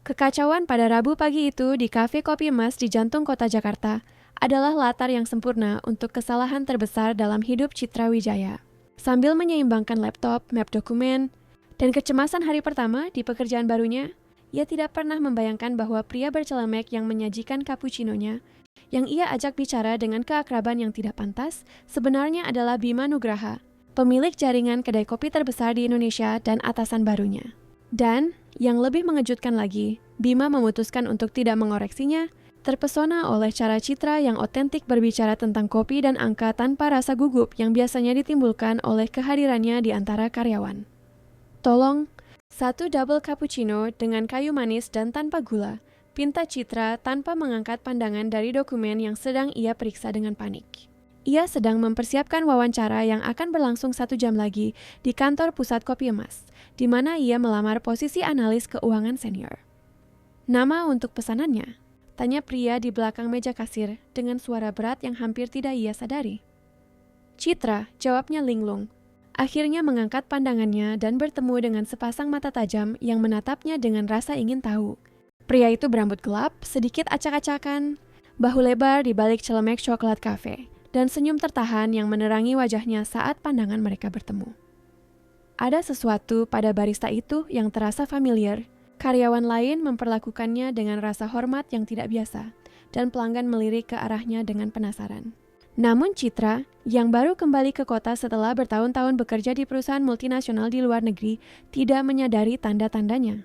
Kekacauan pada Rabu pagi itu di Kafe Kopi Emas di jantung kota Jakarta adalah latar yang sempurna untuk kesalahan terbesar dalam hidup Citra Wijaya. Sambil menyeimbangkan laptop, map dokumen, dan kecemasan hari pertama di pekerjaan barunya, ia tidak pernah membayangkan bahwa pria bercelemek yang menyajikan cappuccino-nya, yang ia ajak bicara dengan keakraban yang tidak pantas, sebenarnya adalah Bima Nugraha, pemilik jaringan kedai kopi terbesar di Indonesia dan atasan barunya. Dan, yang lebih mengejutkan lagi, Bima memutuskan untuk tidak mengoreksinya, terpesona oleh cara Citra yang otentik berbicara tentang kopi dan angka tanpa rasa gugup yang biasanya ditimbulkan oleh kehadirannya di antara karyawan. Tolong, 1 double cappuccino dengan kayu manis dan tanpa gula, pinta Citra tanpa mengangkat pandangan dari dokumen yang sedang ia periksa dengan panik. Ia sedang mempersiapkan wawancara yang akan berlangsung 1 jam lagi di kantor pusat Kopi Emas, di mana ia melamar posisi analis keuangan senior. Nama untuk pesanannya? Tanya pria di belakang meja kasir dengan suara berat yang hampir tidak ia sadari. Citra, jawabnya linglung. Akhirnya mengangkat pandangannya dan bertemu dengan sepasang mata tajam yang menatapnya dengan rasa ingin tahu. Pria itu berambut gelap, sedikit acak-acakan, bahu lebar di balik celemek coklat cafe, dan senyum tertahan yang menerangi wajahnya saat pandangan mereka bertemu. Ada sesuatu pada barista itu yang terasa familiar. Karyawan lain memperlakukannya dengan rasa hormat yang tidak biasa, dan pelanggan melirik ke arahnya dengan penasaran. Namun Citra, yang baru kembali ke kota setelah bertahun-tahun bekerja di perusahaan multinasional di luar negeri, tidak menyadari tanda-tandanya.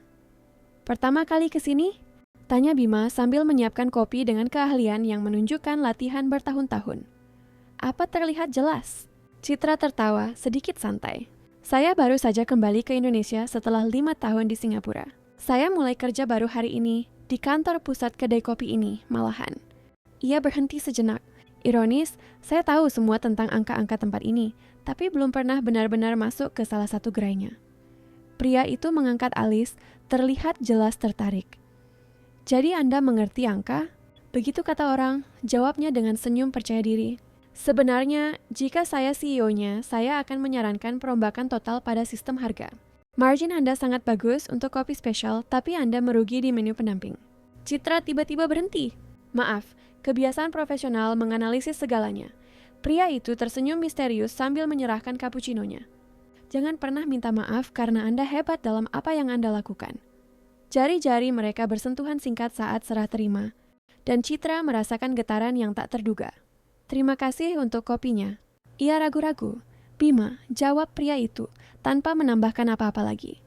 Pertama kali ke sini? Tanya Bima sambil menyiapkan kopi dengan keahlian yang menunjukkan latihan bertahun-tahun. Apa terlihat jelas? Citra tertawa sedikit santai. Saya baru saja kembali ke Indonesia setelah 5 tahun di Singapura. Saya mulai kerja baru hari ini di kantor pusat kedai kopi ini, malahan. Ia berhenti sejenak. Ironis, saya tahu semua tentang angka-angka tempat ini, tapi belum pernah benar-benar masuk ke salah satu gerainya. Pria itu mengangkat alis, terlihat jelas tertarik. Jadi Anda mengerti angka? Begitu kata orang, jawabnya dengan senyum percaya diri. Sebenarnya, jika saya CEO-nya, saya akan menyarankan perombakan total pada sistem harga. Margin Anda sangat bagus untuk kopi spesial, tapi Anda merugi di menu pendamping. Citra tiba-tiba berhenti. Maaf, kebiasaan profesional menganalisis segalanya. Pria itu tersenyum misterius sambil menyerahkan cappuccino-nya. Jangan pernah minta maaf karena Anda hebat dalam apa yang Anda lakukan. Jari-jari mereka bersentuhan singkat saat serah terima, dan Citra merasakan getaran yang tak terduga. Terima kasih untuk kopinya. Ia ragu-ragu. Bima, jawab pria itu, tanpa menambahkan apa-apa lagi.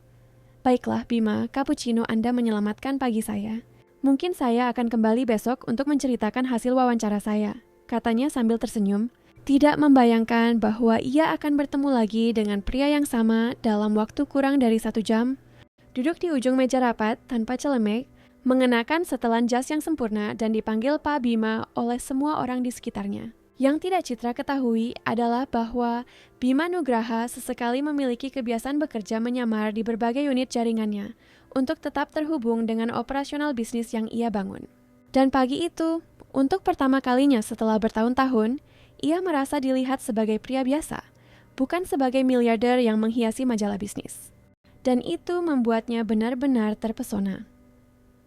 Baiklah Bima, cappuccino Anda menyelamatkan pagi saya. Mungkin saya akan kembali besok untuk menceritakan hasil wawancara saya, katanya sambil tersenyum, tidak membayangkan bahwa ia akan bertemu lagi dengan pria yang sama dalam waktu kurang dari 1 jam. Duduk di ujung meja rapat, tanpa celemek, mengenakan setelan jas yang sempurna dan dipanggil Pak Bima oleh semua orang di sekitarnya. Yang tidak Citra ketahui adalah bahwa Bima Nugraha sesekali memiliki kebiasaan bekerja menyamar di berbagai unit jaringannya untuk tetap terhubung dengan operasional bisnis yang ia bangun. Dan pagi itu, untuk pertama kalinya setelah bertahun-tahun, ia merasa dilihat sebagai pria biasa, bukan sebagai miliarder yang menghiasi majalah bisnis. Dan itu membuatnya benar-benar terpesona.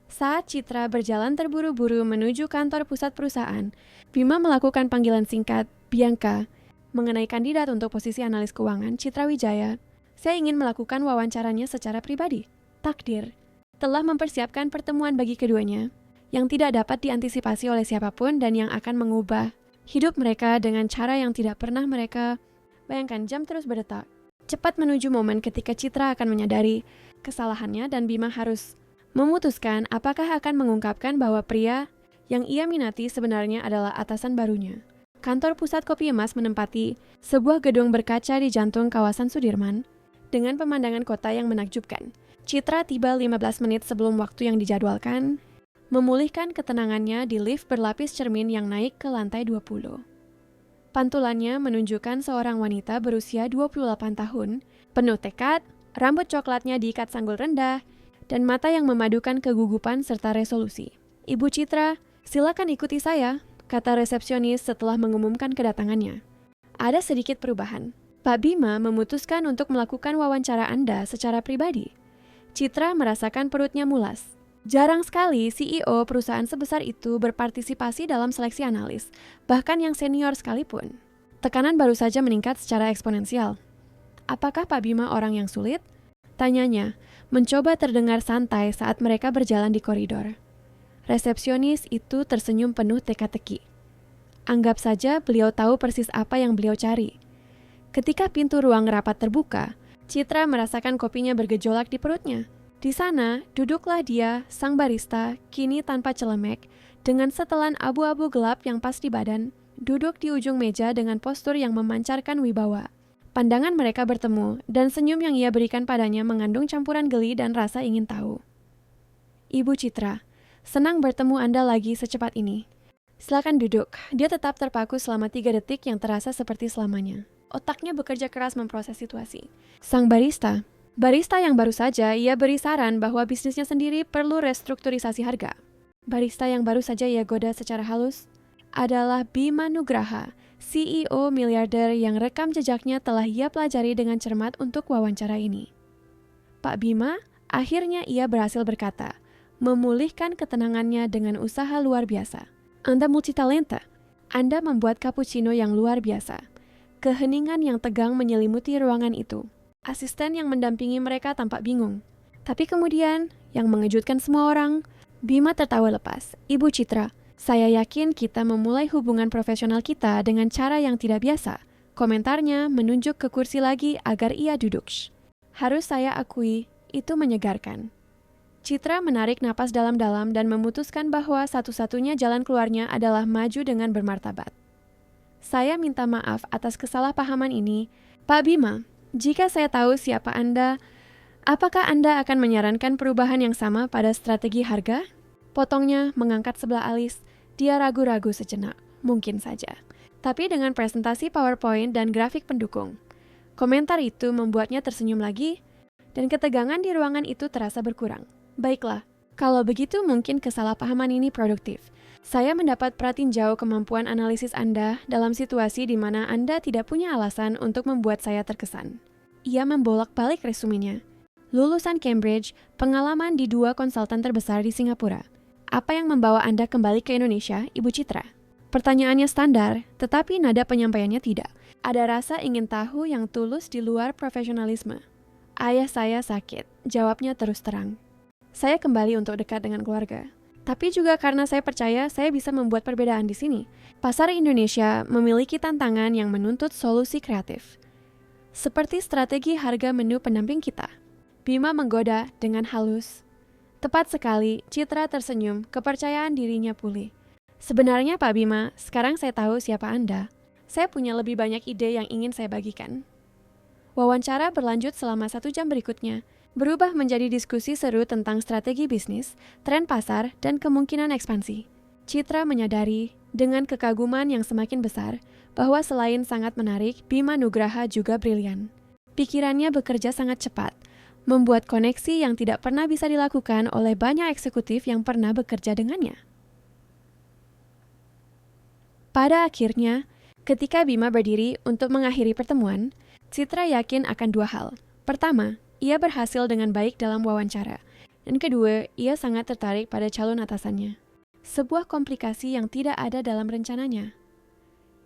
Saat Citra berjalan terburu-buru menuju kantor pusat perusahaan, Bima melakukan panggilan singkat, Bianca, mengenai kandidat untuk posisi analis keuangan Citra Wijaya. Saya ingin melakukan wawancaranya secara pribadi. Takdir telah mempersiapkan pertemuan bagi keduanya, yang tidak dapat diantisipasi oleh siapapun dan yang akan mengubah hidup mereka dengan cara yang tidak pernah mereka bayangkan. Jam terus berdetak. Cepat menuju momen ketika Citra akan menyadari kesalahannya dan Bima harus memutuskan apakah akan mengungkapkan bahwa pria yang ia minati sebenarnya adalah atasan barunya. Kantor pusat Kopi Emas menempati sebuah gedung berkaca di jantung kawasan Sudirman dengan pemandangan kota yang menakjubkan. Citra tiba 15 menit sebelum waktu yang dijadwalkan, memulihkan ketenangannya di lift berlapis cermin yang naik ke lantai 20. Pantulannya menunjukkan seorang wanita berusia 28 tahun, penuh tekad, rambut coklatnya diikat sanggul rendah, dan mata yang memadukan kegugupan serta resolusi. Ibu Citra, silakan ikuti saya, kata resepsionis setelah mengumumkan kedatangannya. Ada sedikit perubahan. Pak Bima memutuskan untuk melakukan wawancara Anda secara pribadi. Citra merasakan perutnya mulas. Jarang sekali CEO perusahaan sebesar itu berpartisipasi dalam seleksi analis, bahkan yang senior sekalipun. Tekanan baru saja meningkat secara eksponensial. Apakah Pak Bima orang yang sulit? Tanyanya, mencoba terdengar santai saat mereka berjalan di koridor. Resepsionis itu tersenyum penuh teka-teki. Anggap saja beliau tahu persis apa yang beliau cari. Ketika pintu ruang rapat terbuka, Citra merasakan kopinya bergejolak di perutnya. Di sana, duduklah dia, sang barista, kini tanpa celemek, dengan setelan abu-abu gelap yang pas di badan, duduk di ujung meja dengan postur yang memancarkan wibawa. Pandangan mereka bertemu, dan senyum yang ia berikan padanya mengandung campuran geli dan rasa ingin tahu. Ibu Citra, senang bertemu Anda lagi secepat ini. Silakan duduk. Dia tetap terpaku selama 3 detik yang terasa seperti selamanya. Otaknya bekerja keras memproses situasi. Sang barista yang baru saja ia beri saran bahwa bisnisnya sendiri perlu restrukturisasi harga. Barista yang baru saja ia goda secara halus adalah Bima Nugraha, CEO miliarder yang rekam jejaknya telah ia pelajari dengan cermat untuk wawancara ini. Pak Bima, akhirnya ia berhasil berkata, memulihkan ketenangannya dengan usaha luar biasa. Anda multitalenta. Anda membuat cappuccino yang luar biasa. Keheningan yang tegang menyelimuti ruangan itu. Asisten yang mendampingi mereka tampak bingung. Tapi kemudian, yang mengejutkan semua orang, Bima tertawa lepas. Ibu Citra, saya yakin kita memulai hubungan profesional kita dengan cara yang tidak biasa. Komentarnya menunjuk ke kursi lagi agar ia duduk. Harus saya akui, itu menyegarkan. Citra menarik napas dalam-dalam dan memutuskan bahwa satu-satunya jalan keluarnya adalah maju dengan bermartabat. Saya minta maaf atas kesalahpahaman ini. Pak Bima, jika saya tahu siapa Anda, apakah Anda akan menyarankan perubahan yang sama pada strategi harga? Potongnya mengangkat sebelah alis. Dia ragu-ragu sejenak, mungkin saja. Tapi dengan presentasi PowerPoint dan grafik pendukung. Komentar itu membuatnya tersenyum lagi, dan ketegangan di ruangan itu terasa berkurang. Baiklah, kalau begitu mungkin kesalahpahaman ini produktif. Saya mendapat pratinjau kemampuan analisis Anda dalam situasi di mana Anda tidak punya alasan untuk membuat saya terkesan. Ia membolak-balik resumenya. Lulusan Cambridge, pengalaman di 2 konsultan terbesar di Singapura. Apa yang membawa Anda kembali ke Indonesia, Ibu Citra? Pertanyaannya standar, tetapi nada penyampaiannya tidak. Ada rasa ingin tahu yang tulus di luar profesionalisme. Ayah saya sakit, jawabnya terus terang. Saya kembali untuk dekat dengan keluarga. Tapi juga karena saya percaya saya bisa membuat perbedaan di sini. Pasar Indonesia memiliki tantangan yang menuntut solusi kreatif. Seperti strategi harga menu pendamping kita. Bima menggoda dengan halus. Tepat sekali, Citra tersenyum, kepercayaan dirinya pulih. Sebenarnya Pak Bima, sekarang saya tahu siapa Anda. Saya punya lebih banyak ide yang ingin saya bagikan. Wawancara berlanjut selama 1 jam berikutnya, berubah menjadi diskusi seru tentang strategi bisnis, tren pasar, dan kemungkinan ekspansi. Citra menyadari, dengan kekaguman yang semakin besar, bahwa selain sangat menarik, Bima Nugraha juga brilian. Pikirannya bekerja sangat cepat, membuat koneksi yang tidak pernah bisa dilakukan oleh banyak eksekutif yang pernah bekerja dengannya. Pada akhirnya, ketika Bima berdiri untuk mengakhiri pertemuan, Citra yakin akan 2 hal. Pertama, ia berhasil dengan baik dalam wawancara. Dan kedua, ia sangat tertarik pada calon atasannya. Sebuah komplikasi yang tidak ada dalam rencananya.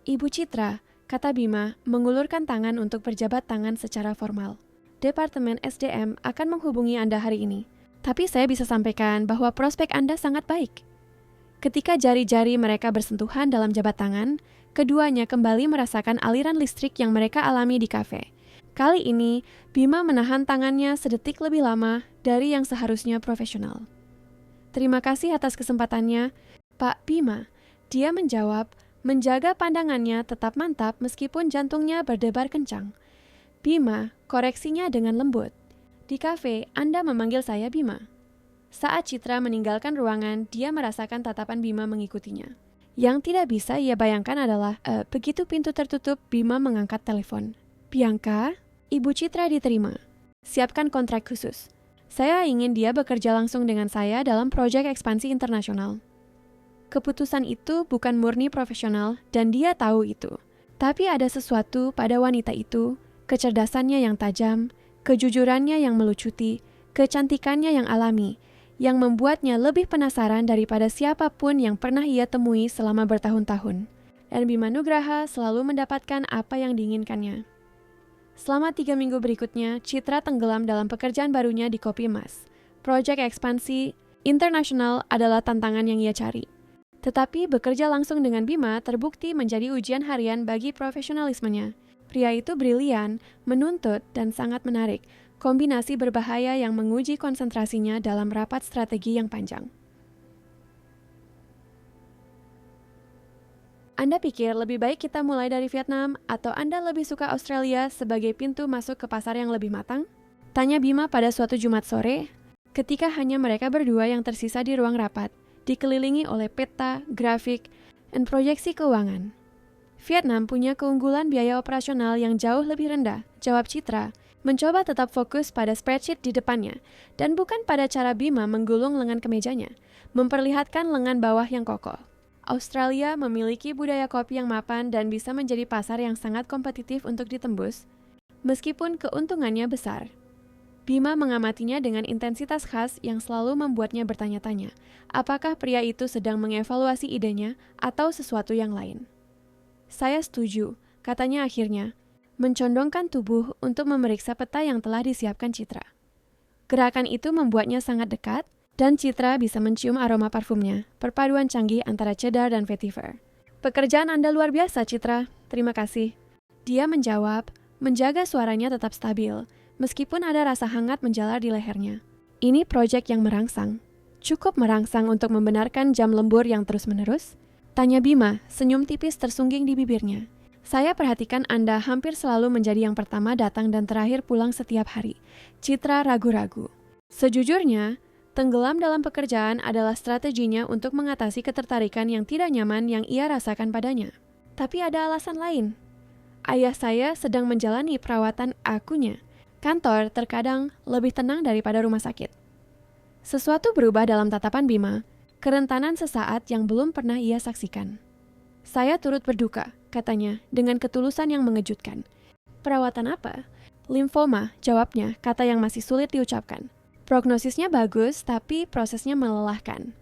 Ibu Citra, kata Bima, mengulurkan tangan untuk berjabat tangan secara formal. Departemen SDM akan menghubungi Anda hari ini. Tapi saya bisa sampaikan bahwa prospek Anda sangat baik. Ketika jari-jari mereka bersentuhan dalam jabat tangan, keduanya kembali merasakan aliran listrik yang mereka alami di kafe. Kali ini, Bima menahan tangannya sedetik lebih lama dari yang seharusnya profesional. Terima kasih atas kesempatannya, Pak Bima. Dia menjawab, menjaga pandangannya tetap mantap meskipun jantungnya berdebar kencang. Bima, koreksinya dengan lembut. Di kafe, Anda memanggil saya Bima. Saat Citra meninggalkan ruangan, dia merasakan tatapan Bima mengikutinya. Yang tidak bisa ia bayangkan adalah, begitu pintu tertutup, Bima mengangkat telepon. Bianca, Ibu Citra diterima. Siapkan kontrak khusus. Saya ingin dia bekerja langsung dengan saya dalam proyek ekspansi internasional. Keputusan itu bukan murni profesional dan dia tahu itu. Tapi ada sesuatu pada wanita itu, kecerdasannya yang tajam, kejujurannya yang melucuti, kecantikannya yang alami, yang membuatnya lebih penasaran daripada siapapun yang pernah ia temui selama bertahun-tahun. Dan Bima Nugraha selalu mendapatkan apa yang diinginkannya. Selama 3 minggu berikutnya, Citra tenggelam dalam pekerjaan barunya di Kopi Emas. Proyek ekspansi internasional adalah tantangan yang ia cari. Tetapi bekerja langsung dengan Bima terbukti menjadi ujian harian bagi profesionalismenya. Pria itu brilian, menuntut, dan sangat menarik. Kombinasi berbahaya yang menguji konsentrasinya dalam rapat strategi yang panjang. Anda pikir lebih baik kita mulai dari Vietnam atau Anda lebih suka Australia sebagai pintu masuk ke pasar yang lebih matang? Tanya Bima pada suatu Jumat sore, ketika hanya mereka berdua yang tersisa di ruang rapat, dikelilingi oleh peta, grafik, dan proyeksi keuangan. Vietnam punya keunggulan biaya operasional yang jauh lebih rendah, jawab Citra, mencoba tetap fokus pada spreadsheet di depannya, dan bukan pada cara Bima menggulung lengan kemejanya, memperlihatkan lengan bawah yang kokoh. Australia memiliki budaya kopi yang mapan dan bisa menjadi pasar yang sangat kompetitif untuk ditembus, meskipun keuntungannya besar. Bima mengamatinya dengan intensitas khas yang selalu membuatnya bertanya-tanya, apakah pria itu sedang mengevaluasi idenya atau sesuatu yang lain. Saya setuju, katanya akhirnya, mencondongkan tubuh untuk memeriksa peta yang telah disiapkan Citra. Gerakan itu membuatnya sangat dekat, dan Citra bisa mencium aroma parfumnya, perpaduan canggih antara cedar dan vetiver. Pekerjaan Anda luar biasa, Citra. Terima kasih. Dia menjawab, menjaga suaranya tetap stabil, meskipun ada rasa hangat menjalar di lehernya. Ini proyek yang merangsang. Cukup merangsang untuk membenarkan jam lembur yang terus-menerus? Tanya Bima, senyum tipis tersungging di bibirnya. Saya perhatikan Anda hampir selalu menjadi yang pertama datang dan terakhir pulang setiap hari. Citra ragu-ragu. Sejujurnya, tenggelam dalam pekerjaan adalah strateginya untuk mengatasi ketertarikan yang tidak nyaman yang ia rasakan padanya. Tapi ada alasan lain. Ayah saya sedang menjalani perawatan akunya. Kantor terkadang lebih tenang daripada rumah sakit. Sesuatu berubah dalam tatapan Bima, kerentanan sesaat yang belum pernah ia saksikan. Saya turut berduka, katanya, dengan ketulusan yang mengejutkan. Perawatan apa? Limfoma, jawabnya, kata yang masih sulit diucapkan. Prognosisnya bagus, tapi prosesnya melelahkan.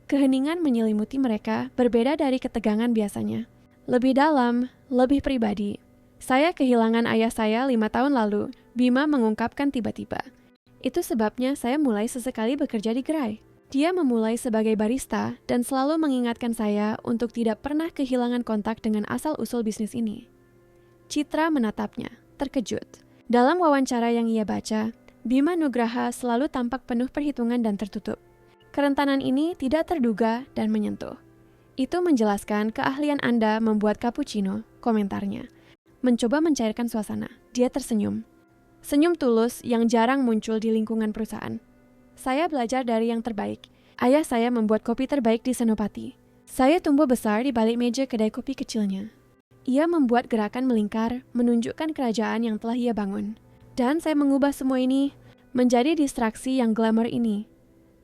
Keheningan menyelimuti mereka, berbeda dari ketegangan biasanya. Lebih dalam, lebih pribadi. Saya kehilangan ayah saya 5 tahun lalu, Bima mengungkapkan tiba-tiba. Itu sebabnya saya mulai sesekali bekerja di gerai. Dia memulai sebagai barista dan selalu mengingatkan saya untuk tidak pernah kehilangan kontak dengan asal-usul bisnis ini. Citra menatapnya, terkejut. Dalam wawancara yang ia baca, Bima Nugraha selalu tampak penuh perhitungan dan tertutup. Kerentanan ini tidak terduga dan menyentuh. Itu menjelaskan keahlian Anda membuat cappuccino, komentarnya. Mencoba mencairkan suasana, dia tersenyum. Senyum tulus yang jarang muncul di lingkungan perusahaan. Saya belajar dari yang terbaik. Ayah saya membuat kopi terbaik di Senopati. Saya tumbuh besar di balik meja kedai kopi kecilnya. Ia membuat gerakan melingkar, menunjukkan kerajaan yang telah ia bangun. Dan saya mengubah semua ini menjadi distraksi yang glamour ini.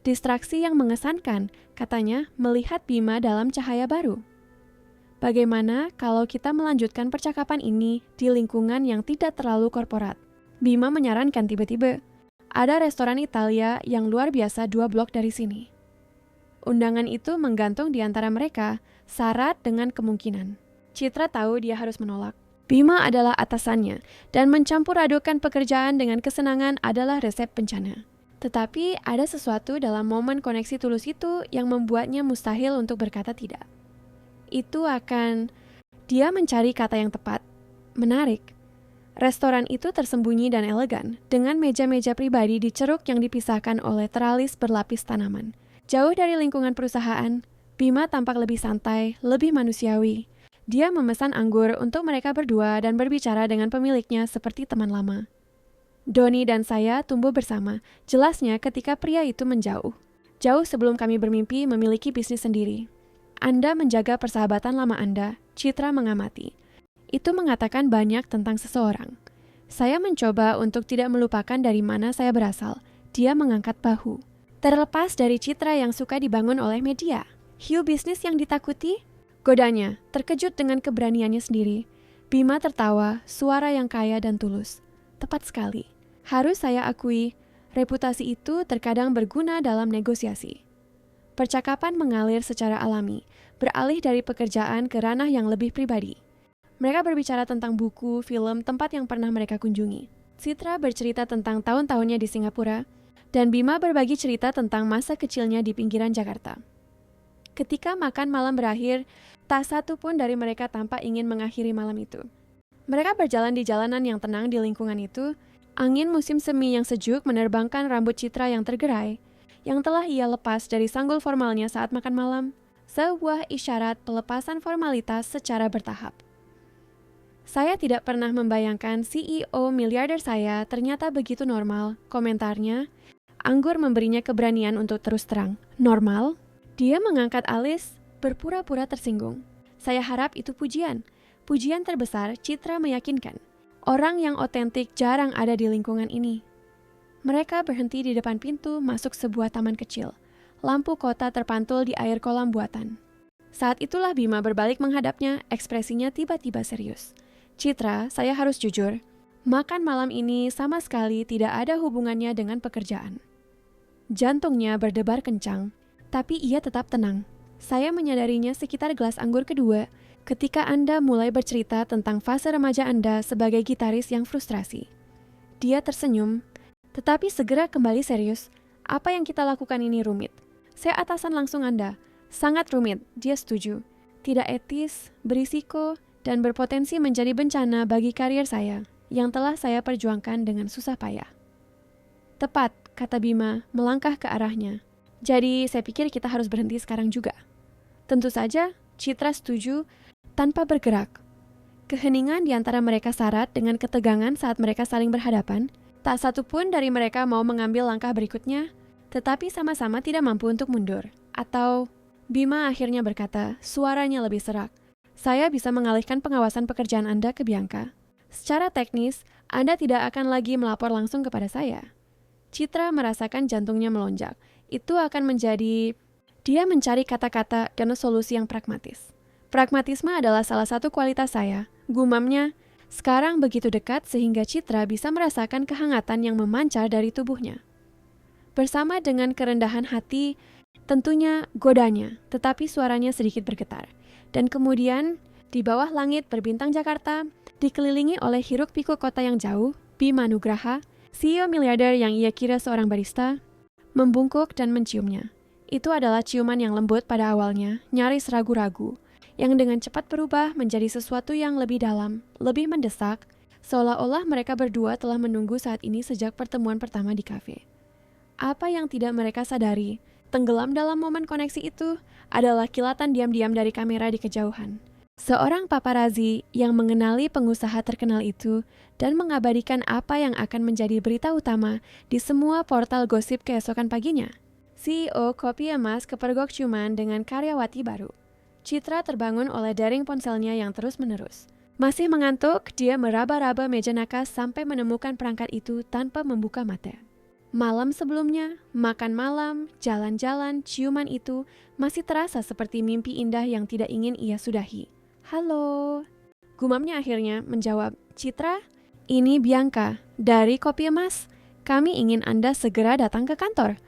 Distraksi yang mengesankan, katanya, melihat Bima dalam cahaya baru. Bagaimana kalau kita melanjutkan percakapan ini di lingkungan yang tidak terlalu korporat? Bima menyarankan tiba-tiba. Ada restoran Italia yang luar biasa 2 blok dari sini. Undangan itu menggantung di antara mereka, syarat dengan kemungkinan. Citra tahu dia harus menolak. Bima adalah atasannya, dan mencampur adukan pekerjaan dengan kesenangan adalah resep bencana. Tetapi ada sesuatu dalam momen koneksi tulus itu yang membuatnya mustahil untuk berkata tidak. Itu akan... Dia mencari kata yang tepat. Menarik. Restoran itu tersembunyi dan elegan, dengan meja-meja pribadi di ceruk yang dipisahkan oleh teralis berlapis tanaman. Jauh dari lingkungan perusahaan, Bima tampak lebih santai, lebih manusiawi. Dia memesan anggur untuk mereka berdua dan berbicara dengan pemiliknya seperti teman lama. Doni dan saya tumbuh bersama, jelasnya ketika pria itu menjauh. Jauh sebelum kami bermimpi memiliki bisnis sendiri. Anda menjaga persahabatan lama Anda, Citra mengamati. Itu mengatakan banyak tentang seseorang. Saya mencoba untuk tidak melupakan dari mana saya berasal. Dia mengangkat bahu. Terlepas dari citra yang suka dibangun oleh media, hiu bisnis yang ditakuti, godanya, terkejut dengan keberaniannya sendiri. Bima tertawa, suara yang kaya dan tulus. Tepat sekali. Harus saya akui, Reputasi itu terkadang berguna dalam negosiasi. Percakapan mengalir secara alami, beralih dari pekerjaan ke ranah yang lebih pribadi. Mereka berbicara tentang buku, film, tempat yang pernah mereka kunjungi. Citra bercerita tentang tahun-tahunnya di Singapura, dan Bima berbagi cerita tentang masa kecilnya di pinggiran Jakarta. Ketika makan malam berakhir, tak satu pun dari mereka tampak ingin mengakhiri malam itu. Mereka berjalan di jalanan yang tenang di lingkungan itu. Angin musim semi yang sejuk menerbangkan rambut Citra yang tergerai, yang telah ia lepas dari sanggul formalnya saat makan malam, sebuah isyarat pelepasan formalitas secara bertahap. Saya tidak pernah membayangkan CEO miliarder saya ternyata begitu normal, komentarnya. Anggur memberinya keberanian untuk terus terang. Normal? Dia mengangkat alis, berpura-pura tersinggung. Saya harap itu pujian. Pujian terbesar, Citra meyakinkan. Orang yang otentik jarang ada di lingkungan ini. Mereka berhenti di depan pintu masuk sebuah taman kecil. Lampu kota terpantul di air kolam buatan. Saat itulah Bima berbalik menghadapnya, ekspresinya tiba-tiba serius. Citra, saya harus jujur. Makan malam ini sama sekali tidak ada hubungannya dengan pekerjaan. Jantungnya berdebar kencang, tapi ia tetap tenang. Saya menyadarinya sekitar gelas anggur kedua, ketika Anda mulai bercerita tentang fase remaja Anda sebagai gitaris yang frustrasi. Dia tersenyum, tetapi segera kembali serius. Apa yang kita lakukan ini rumit. Saya atasan langsung Anda. Sangat rumit, dia setuju. Tidak etis, berisiko, dan berpotensi menjadi bencana bagi karier saya, yang telah saya perjuangkan dengan susah payah. Tepat, kata Bima, melangkah ke arahnya. Jadi, saya pikir kita harus berhenti sekarang juga. Tentu saja, Citra setuju, tanpa bergerak. Keheningan di antara mereka syarat dengan ketegangan saat mereka saling berhadapan. Tak satu pun dari mereka mau mengambil langkah berikutnya, tetapi sama-sama tidak mampu untuk mundur. Atau, Bima akhirnya berkata, suaranya lebih serak. Saya bisa mengalihkan pengawasan pekerjaan Anda ke Bianca. Secara teknis, Anda tidak akan lagi melapor langsung kepada saya. Citra merasakan jantungnya melonjak. Itu akan menjadi... Dia mencari kata-kata dan solusi yang pragmatis. Pragmatisme adalah salah satu kualitas saya, gumamnya, sekarang begitu dekat sehingga Citra bisa merasakan kehangatan yang memancar dari tubuhnya. Bersama dengan kerendahan hati, tentunya godanya, tetapi suaranya sedikit bergetar. Dan kemudian, di bawah langit berbintang Jakarta, dikelilingi oleh hiruk-pikuk kota yang jauh, Bima Nugraha, CEO miliarder yang ia kira seorang barista, membungkuk dan menciumnya. Itu adalah ciuman yang lembut pada awalnya, nyaris ragu-ragu, yang dengan cepat berubah menjadi sesuatu yang lebih dalam, lebih mendesak, seolah-olah mereka berdua telah menunggu saat ini sejak pertemuan pertama di kafe. Apa yang tidak mereka sadari, tenggelam dalam momen koneksi itu, adalah kilatan diam-diam dari kamera di kejauhan. Seorang paparazzi yang mengenali pengusaha terkenal itu dan mengabadikan apa yang akan menjadi berita utama di semua portal gosip keesokan paginya. CEO Kopi Emas kepergok ciuman dengan karyawati baru. Citra terbangun oleh dering ponselnya yang terus-menerus. Masih mengantuk, dia meraba-raba meja nakas sampai menemukan perangkat itu tanpa membuka mata. Malam sebelumnya, makan malam, jalan-jalan, ciuman itu masih terasa seperti mimpi indah yang tidak ingin ia sudahi. Halo, gumamnya akhirnya menjawab, Citra, ini Bianca, dari Kopi Emas. Kami ingin Anda segera datang ke kantor.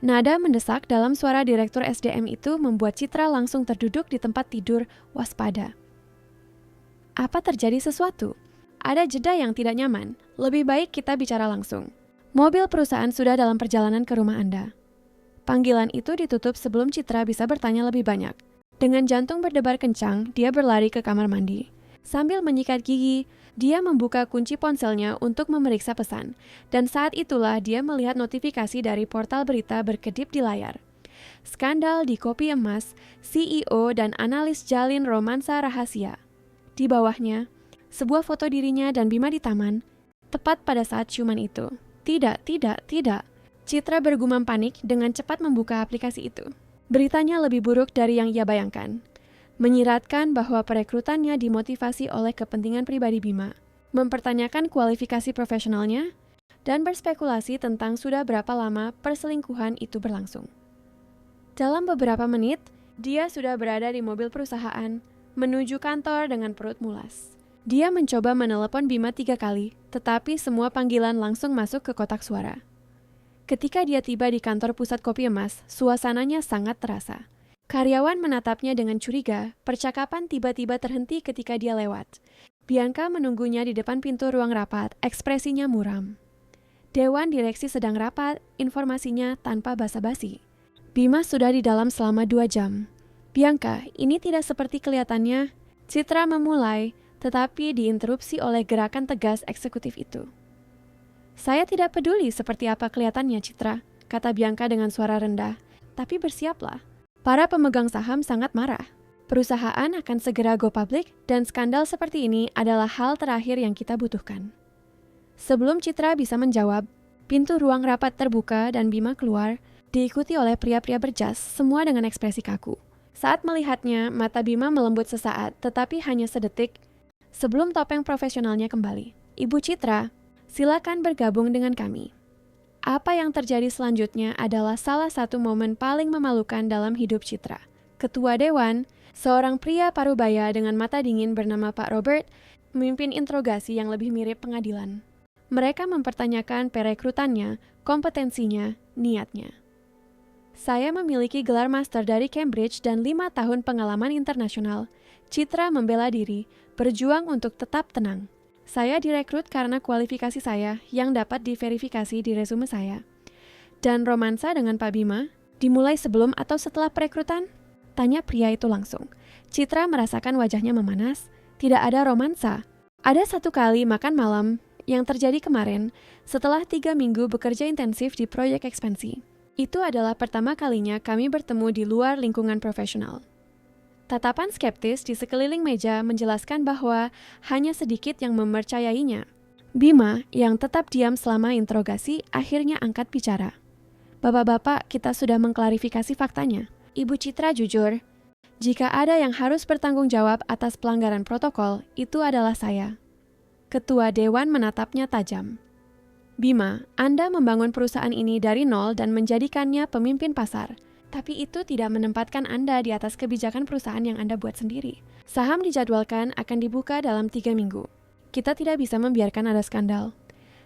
Nada mendesak dalam suara direktur SDM itu membuat Citra langsung terduduk di tempat tidur, waspada. Apa terjadi sesuatu? Ada jeda yang tidak nyaman. Lebih baik kita bicara langsung. Mobil perusahaan sudah dalam perjalanan ke rumah Anda. Panggilan itu ditutup sebelum Citra bisa bertanya lebih banyak. Dengan jantung berdebar kencang, dia berlari ke kamar mandi. Sambil menyikat gigi, dia membuka kunci ponselnya untuk memeriksa pesan, dan saat itulah dia melihat notifikasi dari portal berita berkedip di layar. Skandal di Kopi Emas, CEO dan analis jalin romansa rahasia. Di bawahnya, sebuah foto dirinya dan Bima di taman, tepat pada saat ciuman itu. Tidak. Citra bergumam panik dengan cepat membuka aplikasi itu. Beritanya lebih buruk dari yang ia bayangkan. Menyiratkan bahwa perekrutannya dimotivasi oleh kepentingan pribadi Bima, mempertanyakan kualifikasi profesionalnya, dan berspekulasi tentang sudah berapa lama perselingkuhan itu berlangsung. Dalam beberapa menit, dia sudah berada di mobil perusahaan, menuju kantor dengan perut mulas. Dia mencoba menelepon Bima 3 kali, tetapi semua panggilan langsung masuk ke kotak suara. Ketika dia tiba di kantor pusat Kopi Emas, suasananya sangat terasa. Karyawan menatapnya dengan curiga, percakapan tiba-tiba terhenti ketika dia lewat. Bianca menunggunya di depan pintu ruang rapat, ekspresinya muram. Dewan direksi sedang rapat, informasinya tanpa basa-basi. Bima sudah di dalam selama 2 jam. Bianca, ini tidak seperti kelihatannya. Citra memulai, tetapi diinterupsi oleh gerakan tegas eksekutif itu. Saya tidak peduli seperti apa kelihatannya, Citra, kata Bianca dengan suara rendah. Tapi bersiaplah. Para pemegang saham sangat marah. Perusahaan akan segera go public dan skandal seperti ini adalah hal terakhir yang kita butuhkan. Sebelum Citra bisa menjawab, pintu ruang rapat terbuka dan Bima keluar, diikuti oleh pria-pria berjas, semua dengan ekspresi kaku. Saat melihatnya, mata Bima melembut sesaat, tetapi hanya sedetik sebelum topeng profesionalnya kembali. Ibu Citra, silakan bergabung dengan kami. Apa yang terjadi selanjutnya adalah salah satu momen paling memalukan dalam hidup Citra. Ketua Dewan, seorang pria parubaya dengan mata dingin bernama Pak Robert, memimpin interogasi yang lebih mirip pengadilan. Mereka mempertanyakan perekrutannya, kompetensinya, niatnya. Saya memiliki gelar master dari Cambridge dan 5 tahun pengalaman internasional. Citra membela diri, berjuang untuk tetap tenang. Saya direkrut karena kualifikasi saya yang dapat diverifikasi di resume saya. Dan romansa dengan Pak Bima dimulai sebelum atau setelah perekrutan? Tanya pria itu langsung. Citra merasakan wajahnya memanas. Tidak ada romansa. Ada 1 kali makan malam yang terjadi kemarin setelah 3 minggu bekerja intensif di proyek ekspansi. Itu adalah pertama kalinya kami bertemu di luar lingkungan profesional. Tatapan skeptis di sekeliling meja menjelaskan bahwa hanya sedikit yang mempercayainya. Bima, yang tetap diam selama interogasi, akhirnya angkat bicara. Bapak-bapak, kita sudah mengklarifikasi faktanya. Ibu Citra jujur, jika ada yang harus bertanggung jawab atas pelanggaran protokol, itu adalah saya. Ketua Dewan menatapnya tajam. Bima, Anda membangun perusahaan ini dari nol dan menjadikannya pemimpin pasar. Tapi itu tidak menempatkan Anda di atas kebijakan perusahaan yang Anda buat sendiri. Saham dijadwalkan akan dibuka dalam 3 minggu. Kita tidak bisa membiarkan ada skandal.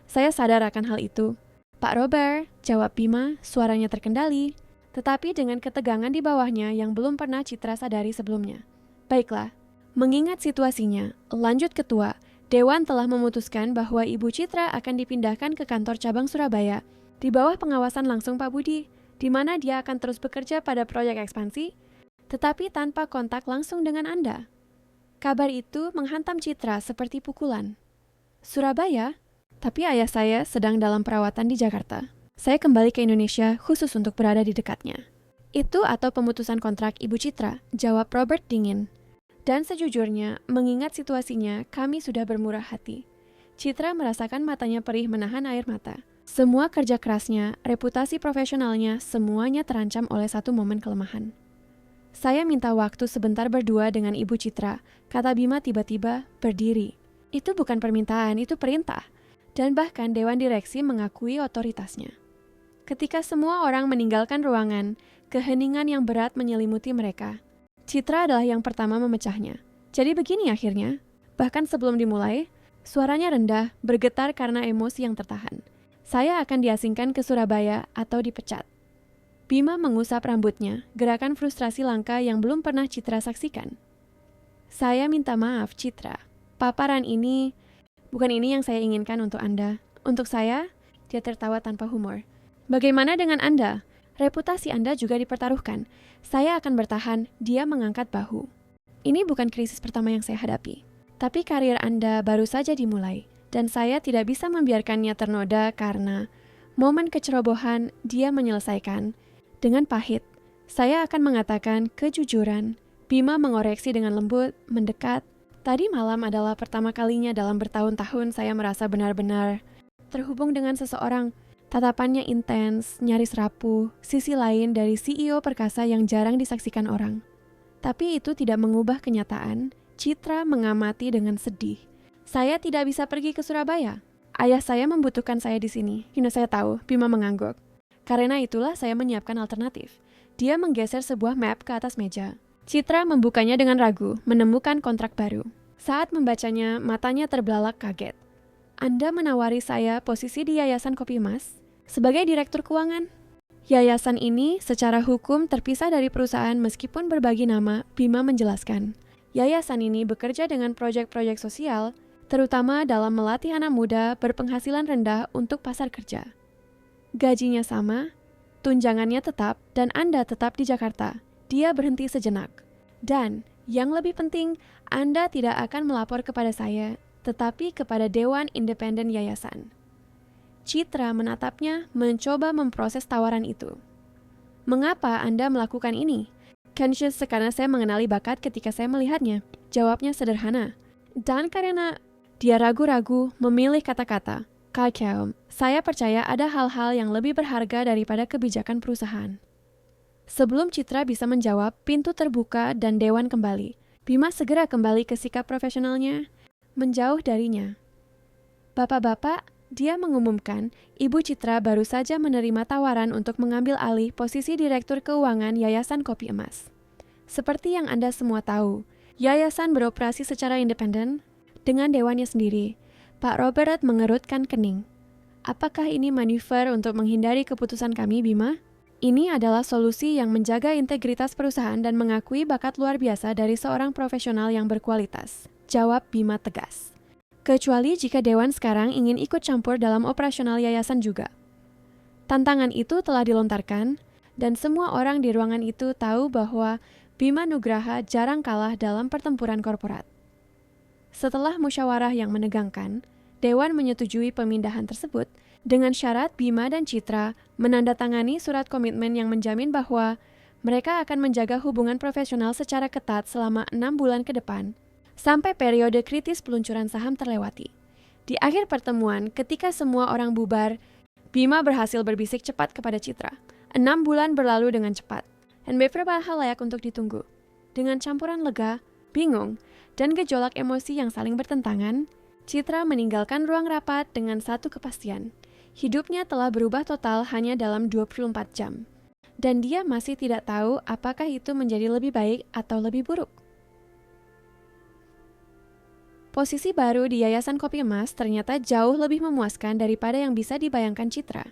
Saya sadar akan hal itu. Pak Robert, jawab Bima, suaranya terkendali, tetapi dengan ketegangan di bawahnya yang belum pernah Citra sadari sebelumnya. Baiklah, mengingat situasinya, lanjut ketua, Dewan telah memutuskan bahwa Ibu Citra akan dipindahkan ke kantor cabang Surabaya, di bawah pengawasan langsung Pak Budi, di mana dia akan terus bekerja pada proyek ekspansi, tetapi tanpa kontak langsung dengan Anda. Kabar itu menghantam Citra seperti pukulan. Surabaya? Tapi ayah saya sedang dalam perawatan di Jakarta. Saya kembali ke Indonesia khusus untuk berada di dekatnya. Itu atau pemutusan kontrak Ibu Citra, jawab Robert dingin. Dan sejujurnya, mengingat situasinya, kami sudah bermurah hati. Citra merasakan matanya perih menahan air mata. Semua kerja kerasnya, reputasi profesionalnya, semuanya terancam oleh satu momen kelemahan. Saya minta waktu sebentar berdua dengan Ibu Citra, kata Bima tiba-tiba berdiri. Itu bukan permintaan, itu perintah. Dan bahkan Dewan Direksi mengakui otoritasnya. Ketika semua orang meninggalkan ruangan, keheningan yang berat menyelimuti mereka. Citra adalah yang pertama memecahnya. Jadi begini akhirnya, bahkan sebelum dimulai, suaranya rendah, bergetar karena emosi yang tertahan. Saya akan diasingkan ke Surabaya atau dipecat. Bima mengusap rambutnya, gerakan frustrasi langka yang belum pernah Citra saksikan. Saya minta maaf, Citra. Paparan ini, bukan ini yang saya inginkan untuk Anda. Untuk saya, dia tertawa tanpa humor. Bagaimana dengan Anda? Reputasi Anda juga dipertaruhkan. Saya akan bertahan, dia mengangkat bahu. Ini bukan krisis pertama yang saya hadapi. Tapi karir Anda baru saja dimulai. Dan saya tidak bisa membiarkannya ternoda karena momen kecerobohan dia menyelesaikan. Dengan pahit, saya akan mengatakan kejujuran. Bima mengoreksi dengan lembut, mendekat. Tadi malam adalah pertama kalinya dalam bertahun-tahun saya merasa benar-benar terhubung dengan seseorang. Tatapannya intens, nyaris rapuh, sisi lain dari CEO perkasa yang jarang disaksikan orang. Tapi itu tidak mengubah kenyataan. Citra mengamati dengan sedih. Saya tidak bisa pergi ke Surabaya. Ayah saya membutuhkan saya di sini. Saya tahu, Bima mengangguk. Karena itulah saya menyiapkan alternatif. Dia menggeser sebuah map ke atas meja. Citra membukanya dengan ragu, menemukan kontrak baru. Saat membacanya, matanya terbelalak kaget. Anda menawari saya posisi di Yayasan Kopi Emas? Sebagai direktur keuangan, yayasan ini secara hukum terpisah dari perusahaan meskipun berbagi nama. Bima menjelaskan, yayasan ini bekerja dengan proyek-proyek sosial, terutama dalam melatih anak muda berpenghasilan rendah untuk pasar kerja. Gajinya sama, tunjangannya tetap, dan Anda tetap di Jakarta. Dia berhenti sejenak. Dan, yang lebih penting, Anda tidak akan melapor kepada saya, tetapi kepada Dewan Independen Yayasan. Citra menatapnya, mencoba memproses tawaran itu. Mengapa Anda melakukan ini? Conscious karena saya mengenali bakat ketika saya melihatnya. Jawabnya sederhana. Dan karena dia ragu-ragu memilih kata-kata. Kakao, saya percaya ada hal-hal yang lebih berharga daripada kebijakan perusahaan. Sebelum Citra bisa menjawab, pintu terbuka dan Dewan kembali. Bima segera kembali ke sikap profesionalnya, menjauh darinya. Bapak-bapak, dia mengumumkan, Ibu Citra baru saja menerima tawaran untuk mengambil alih posisi Direktur Keuangan Yayasan Kopi Emas. Seperti yang Anda semua tahu, yayasan beroperasi secara independen dengan dewannya sendiri. Pak Robert mengerutkan kening. Apakah ini manuver untuk menghindari keputusan kami, Bima? Ini adalah solusi yang menjaga integritas perusahaan dan mengakui bakat luar biasa dari seorang profesional yang berkualitas. Jawab Bima tegas. Kecuali jika Dewan sekarang ingin ikut campur dalam operasional yayasan juga. Tantangan itu telah dilontarkan, dan semua orang di ruangan itu tahu bahwa Bima Nugraha jarang kalah dalam pertempuran korporat. Setelah musyawarah yang menegangkan, Dewan menyetujui pemindahan tersebut dengan syarat Bima dan Citra menandatangani surat komitmen yang menjamin bahwa mereka akan menjaga hubungan profesional secara ketat selama 6 bulan ke depan, sampai periode kritis peluncuran saham terlewati. Di akhir pertemuan, ketika semua orang bubar, Bima berhasil berbisik cepat kepada Citra. 6 bulan berlalu dengan cepat, dan beberapa hal layak untuk ditunggu. Dengan campuran lega, bingung, dan gejolak emosi yang saling bertentangan, Citra meninggalkan ruang rapat dengan satu kepastian. Hidupnya telah berubah total hanya dalam 24 jam. Dan dia masih tidak tahu apakah itu menjadi lebih baik atau lebih buruk. Posisi baru di Yayasan Kopi Emas ternyata jauh lebih memuaskan daripada yang bisa dibayangkan Citra.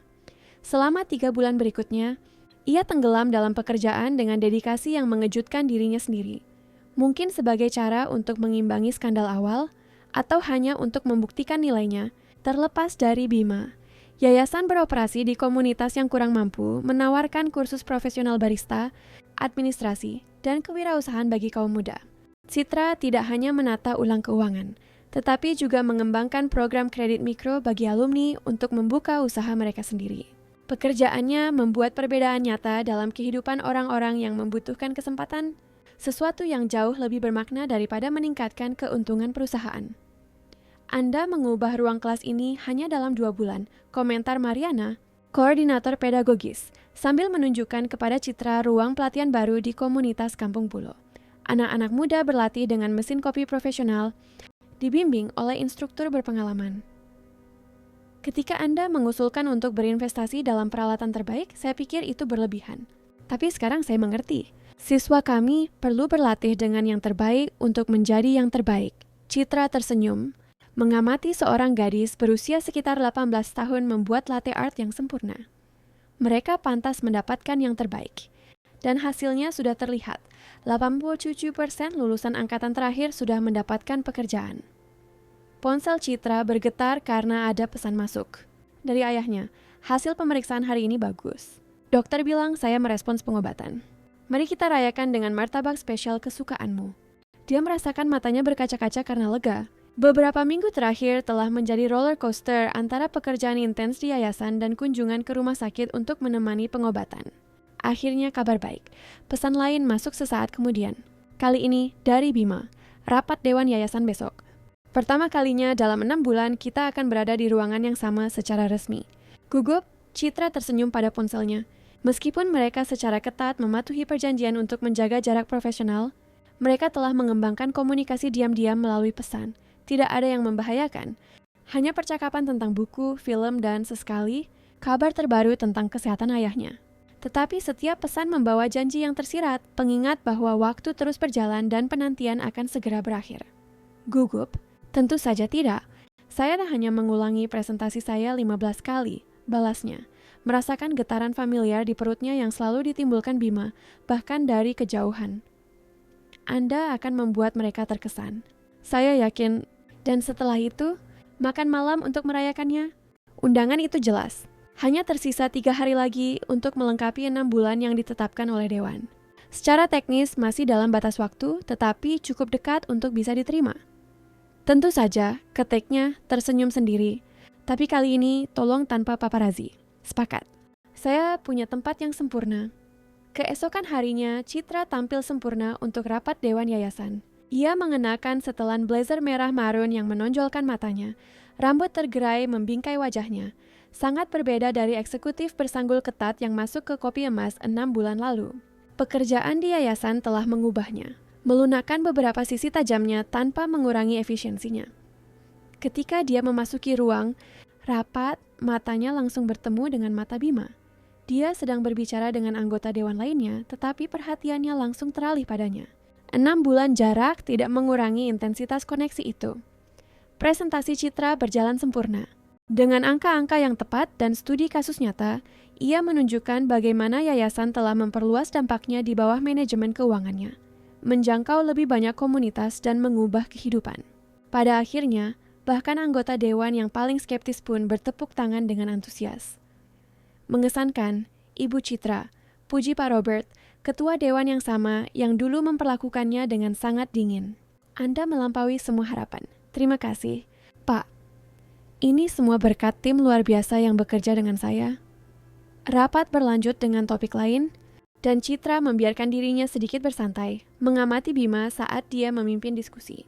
Selama 3 bulan berikutnya, ia tenggelam dalam pekerjaan dengan dedikasi yang mengejutkan dirinya sendiri. Mungkin sebagai cara untuk mengimbangi skandal awal, atau hanya untuk membuktikan nilainya, terlepas dari Bima. Yayasan beroperasi di komunitas yang kurang mampu, menawarkan kursus profesional barista, administrasi, dan kewirausahaan bagi kaum muda. Citra tidak hanya menata ulang keuangan, tetapi juga mengembangkan program kredit mikro bagi alumni untuk membuka usaha mereka sendiri. Pekerjaannya membuat perbedaan nyata dalam kehidupan orang-orang yang membutuhkan kesempatan, sesuatu yang jauh lebih bermakna daripada meningkatkan keuntungan perusahaan. Anda mengubah ruang kelas ini hanya dalam 2 bulan, komentar Mariana, koordinator pedagogis, sambil menunjukkan kepada Citra ruang pelatihan baru di komunitas Kampung Pulo. Anak-anak muda berlatih dengan mesin kopi profesional, dibimbing oleh instruktur berpengalaman. Ketika Anda mengusulkan untuk berinvestasi dalam peralatan terbaik, saya pikir itu berlebihan. Tapi sekarang saya mengerti. Siswa kami perlu berlatih dengan yang terbaik untuk menjadi yang terbaik. Citra tersenyum, mengamati seorang gadis berusia sekitar 18 tahun membuat latte art yang sempurna. Mereka pantas mendapatkan yang terbaik. Dan hasilnya sudah terlihat, 87% lulusan angkatan terakhir sudah mendapatkan pekerjaan. Ponsel Citra bergetar karena ada pesan masuk. Dari ayahnya, hasil pemeriksaan hari ini bagus. Dokter bilang saya merespons pengobatan. Mari kita rayakan dengan martabak spesial kesukaanmu. Dia merasakan matanya berkaca-kaca karena lega. Beberapa minggu terakhir telah menjadi roller coaster antara pekerjaan intens di yayasan dan kunjungan ke rumah sakit untuk menemani pengobatan. Akhirnya kabar baik. Pesan lain masuk sesaat kemudian. Kali ini dari Bima, rapat Dewan Yayasan besok. Pertama kalinya dalam 6 bulan kita akan berada di ruangan yang sama secara resmi. Gugup, Citra tersenyum pada ponselnya. Meskipun mereka secara ketat mematuhi perjanjian untuk menjaga jarak profesional, mereka telah mengembangkan komunikasi diam-diam melalui pesan. Tidak ada yang membahayakan. Hanya percakapan tentang buku, film, dan sesekali kabar terbaru tentang kesehatan ayahnya. Tetapi setiap pesan membawa janji yang tersirat, pengingat bahwa waktu terus berjalan dan penantian akan segera berakhir. Gugup, tentu saja tidak. Saya hanya mengulangi presentasi saya 15 kali, balasnya. merasakan getaran familiar di perutnya yang selalu ditimbulkan Bima, bahkan dari kejauhan. Anda akan membuat mereka terkesan. Saya yakin. Dan setelah itu, makan malam untuk merayakannya. Undangan itu jelas. Hanya tersisa 3 hari lagi untuk melengkapi 6 bulan yang ditetapkan oleh Dewan. Secara teknis masih dalam batas waktu, tetapi cukup dekat untuk bisa diterima. Tentu saja, ketiknya tersenyum sendiri. Tapi kali ini tolong tanpa paparazi. Sepakat. Saya punya tempat yang sempurna. Keesokan harinya, Citra tampil sempurna untuk rapat Dewan Yayasan. Ia mengenakan setelan blazer merah marun yang menonjolkan matanya. Rambut tergerai membingkai wajahnya. Sangat berbeda dari eksekutif bersanggul ketat yang masuk ke Kopi Emas 6 bulan lalu. Pekerjaan di yayasan telah mengubahnya, melunakkan beberapa sisi tajamnya tanpa mengurangi efisiensinya. Ketika dia memasuki ruang rapat, matanya langsung bertemu dengan mata Bima. Dia sedang berbicara dengan anggota dewan lainnya, tetapi perhatiannya langsung teralih padanya. 6 bulan jarak tidak mengurangi intensitas koneksi itu. Presentasi Citra berjalan sempurna. Dengan angka-angka yang tepat dan studi kasus nyata, ia menunjukkan bagaimana yayasan telah memperluas dampaknya di bawah manajemen keuangannya, menjangkau lebih banyak komunitas dan mengubah kehidupan. Pada akhirnya, bahkan anggota dewan yang paling skeptis pun bertepuk tangan dengan antusias. Mengesankan, Ibu Citra, puji Pak Robert, ketua dewan yang sama yang dulu memperlakukannya dengan sangat dingin. Anda melampaui semua harapan. Terima kasih, Pak. Ini semua berkat tim luar biasa yang bekerja dengan saya. Rapat berlanjut dengan topik lain, dan Citra membiarkan dirinya sedikit bersantai, mengamati Bima saat dia memimpin diskusi.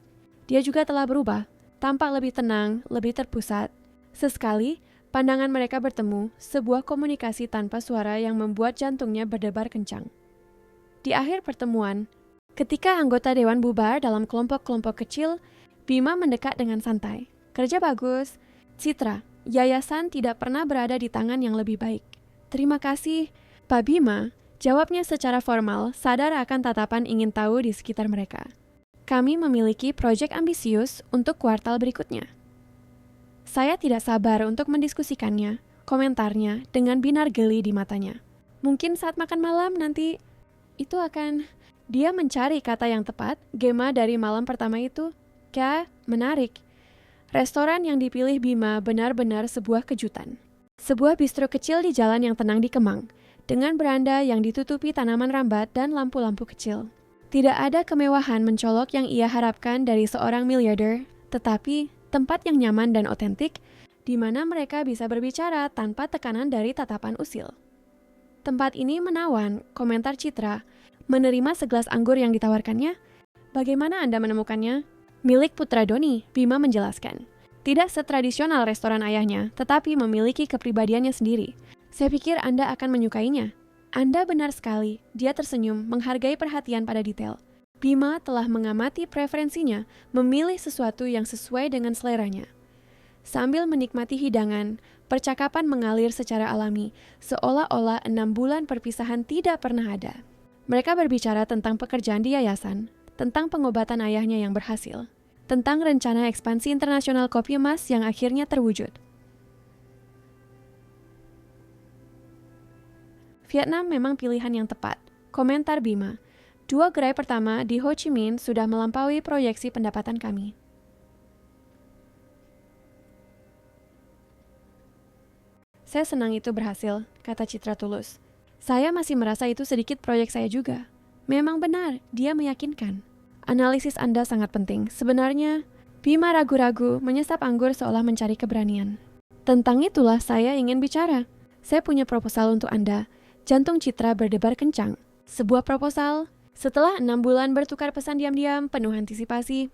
Dia juga telah berubah, tampak lebih tenang, lebih terpusat. Sesekali, pandangan mereka bertemu, sebuah komunikasi tanpa suara yang membuat jantungnya berdebar kencang. Di akhir pertemuan, ketika anggota dewan bubar dalam kelompok-kelompok kecil, Bima mendekat dengan santai. Kerja bagus, Citra, yayasan tidak pernah berada di tangan yang lebih baik. Terima kasih, Pak Bima, jawabnya secara formal, sadar akan tatapan ingin tahu di sekitar mereka. Kami memiliki proyek ambisius untuk kuartal berikutnya. Saya tidak sabar untuk mendiskusikannya, komentarnya dengan binar geli di matanya. Mungkin saat makan malam nanti, itu akan... Dia mencari kata yang tepat, gema dari malam pertama itu. Menarik. Restoran yang dipilih Bima benar-benar sebuah kejutan. Sebuah bistro kecil di jalan yang tenang di Kemang, dengan beranda yang ditutupi tanaman rambat dan lampu-lampu kecil. Tidak ada kemewahan mencolok yang ia harapkan dari seorang miliarder, tetapi tempat yang nyaman dan otentik, di mana mereka bisa berbicara tanpa tekanan dari tatapan usil. Tempat ini menawan, komentar Citra, menerima segelas anggur yang ditawarkannya. Bagaimana Anda menemukannya? Milik Putra Doni, Bima menjelaskan. Tidak setradisional restoran ayahnya, tetapi memiliki kepribadiannya sendiri. Saya pikir Anda akan menyukainya. Anda benar sekali, dia tersenyum, menghargai perhatian pada detail. Bima telah mengamati preferensinya, memilih sesuatu yang sesuai dengan seleranya. Sambil menikmati hidangan, percakapan mengalir secara alami, seolah-olah 6 bulan perpisahan tidak pernah ada. Mereka berbicara tentang pekerjaan di yayasan, tentang pengobatan ayahnya yang berhasil, tentang rencana ekspansi internasional Kopi Emas yang akhirnya terwujud. Vietnam memang pilihan yang tepat, komentar Bima. 2 gerai pertama di Ho Chi Minh sudah melampaui proyeksi pendapatan kami. Saya senang itu berhasil, kata Citra tulus. Saya masih merasa itu sedikit proyek saya juga. Memang benar, dia meyakinkan. Analisis Anda sangat penting. Sebenarnya, Bima ragu-ragu menyesap anggur seolah mencari keberanian. Tentang itulah saya ingin bicara. Saya punya proposal untuk Anda. Jantung Citra berdebar kencang. Sebuah proposal. Setelah 6 bulan bertukar pesan diam-diam, penuh antisipasi,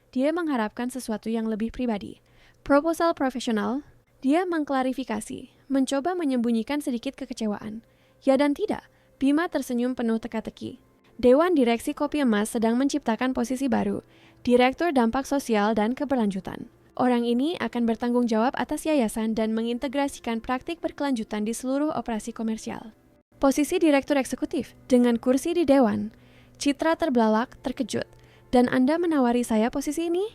dia mengharapkan sesuatu yang lebih pribadi. Proposal profesional, dia mengklarifikasi, mencoba menyembunyikan sedikit kekecewaan. Ya dan tidak, Bima tersenyum penuh teka-teki. Dewan Direksi Kopi Emas sedang menciptakan posisi baru, Direktur Dampak Sosial dan Keberlanjutan. Orang ini akan bertanggung jawab atas yayasan dan mengintegrasikan praktik berkelanjutan di seluruh operasi komersial. Posisi Direktur Eksekutif, dengan kursi di Dewan. Citra terbelalak, terkejut. Dan Anda menawari saya posisi ini?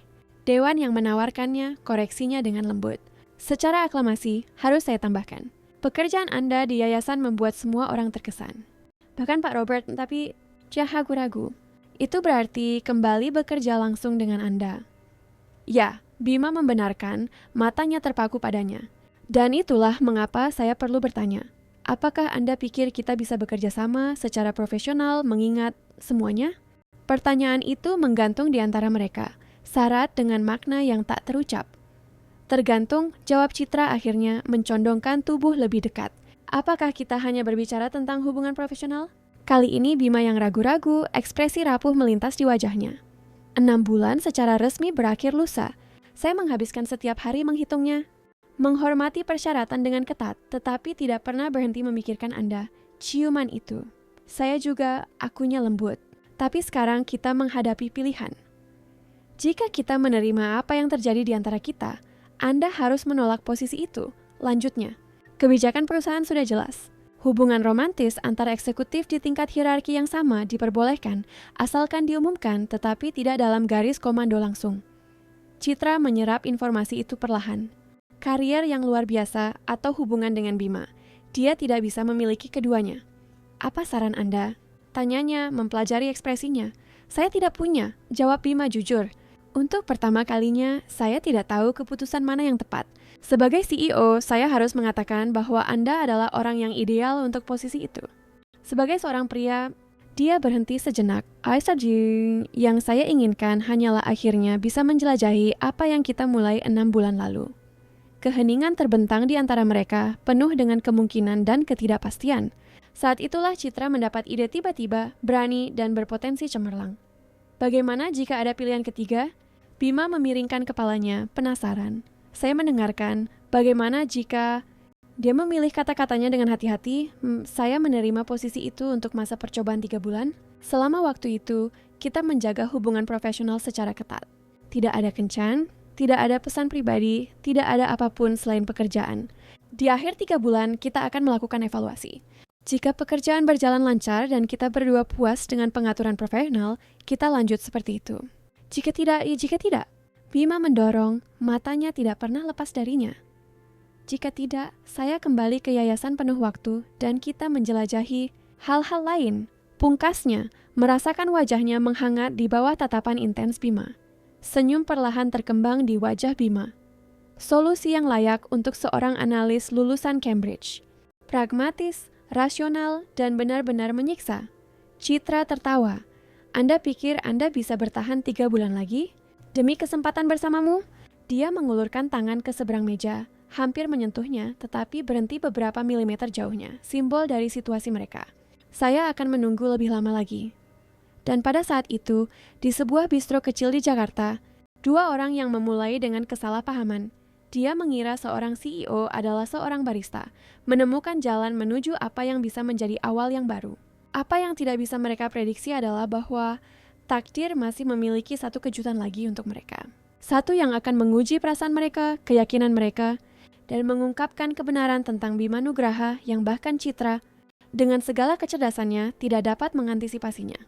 Dewan yang menawarkannya, koreksinya dengan lembut. Secara aklamasi, harus saya tambahkan. Pekerjaan Anda di yayasan membuat semua orang terkesan. Bahkan Pak Robert, tapi dia ragu-ragu. Itu berarti kembali bekerja langsung dengan Anda. Ya, Bima membenarkan, matanya terpaku padanya. Dan itulah mengapa saya perlu bertanya. Apakah Anda pikir kita bisa bekerja sama secara profesional mengingat semuanya? Pertanyaan itu menggantung di antara mereka, syarat dengan makna yang tak terucap. Tergantung, jawab Citra akhirnya mencondongkan tubuh lebih dekat. Apakah kita hanya berbicara tentang hubungan profesional? Kali ini Bima yang ragu-ragu, ekspresi rapuh melintas di wajahnya. 6 bulan secara resmi berakhir lusa. Saya menghabiskan setiap hari menghitungnya. Menghormati persyaratan dengan ketat, tetapi tidak pernah berhenti memikirkan Anda. Ciuman itu. Saya juga, akunya lembut. Tapi sekarang kita menghadapi pilihan. Jika kita menerima apa yang terjadi di antara kita, Anda harus menolak posisi itu. Lanjutnya, kebijakan perusahaan sudah jelas. Hubungan romantis antara eksekutif di tingkat hierarki yang sama diperbolehkan, asalkan diumumkan tetapi tidak dalam garis komando langsung. Citra menyerap informasi itu perlahan. Karier yang luar biasa atau hubungan dengan Bima, dia tidak bisa memiliki keduanya. Apa saran Anda? Tanyanya, mempelajari ekspresinya. Saya tidak punya, jawab Bima jujur. Untuk pertama kalinya, saya tidak tahu keputusan mana yang tepat. Sebagai CEO, saya harus mengatakan bahwa Anda adalah orang yang ideal untuk posisi itu. Sebagai seorang pria, dia berhenti sejenak. Yang saya inginkan hanyalah akhirnya bisa menjelajahi apa yang kita mulai 6 bulan lalu. Keheningan terbentang di antara mereka, penuh dengan kemungkinan dan ketidakpastian. Saat itulah Citra mendapat ide tiba-tiba, berani, dan berpotensi cemerlang. Bagaimana jika ada pilihan ketiga? Bima memiringkan kepalanya, penasaran. Saya mendengarkan, bagaimana jika dia memilih kata-katanya dengan hati-hati, saya menerima posisi itu untuk masa percobaan 3 bulan. Selama waktu itu, kita menjaga hubungan profesional secara ketat. Tidak ada kencan, tidak ada pesan pribadi, tidak ada apapun selain pekerjaan. Di akhir 3 bulan, kita akan melakukan evaluasi. Jika pekerjaan berjalan lancar dan kita berdua puas dengan pengaturan profesional, kita lanjut seperti itu. Jika tidak, Bima mendorong, matanya tidak pernah lepas darinya. Jika tidak, saya kembali ke yayasan penuh waktu dan kita menjelajahi hal-hal lain. Pungkasnya, merasakan wajahnya menghangat di bawah tatapan intens Bima. Senyum perlahan terkembang di wajah Bima. Solusi yang layak untuk seorang analis lulusan Cambridge. Pragmatis, rasional, dan benar-benar menyiksa. Citra tertawa. Anda pikir Anda bisa bertahan 3 bulan lagi? Demi kesempatan bersamamu? Dia mengulurkan tangan ke seberang meja, hampir menyentuhnya, tetapi berhenti beberapa milimeter jauhnya, simbol dari situasi mereka. Saya akan menunggu lebih lama lagi. Dan pada saat itu, di sebuah bistro kecil di Jakarta, 2 orang yang memulai dengan kesalahpahaman. Dia mengira seorang CEO adalah seorang barista, menemukan jalan menuju apa yang bisa menjadi awal yang baru. Apa yang tidak bisa mereka prediksi adalah bahwa takdir masih memiliki satu kejutan lagi untuk mereka. Satu yang akan menguji perasaan mereka, keyakinan mereka, dan mengungkapkan kebenaran tentang Bima Nugraha yang bahkan Citra, dengan segala kecerdasannya, tidak dapat mengantisipasinya.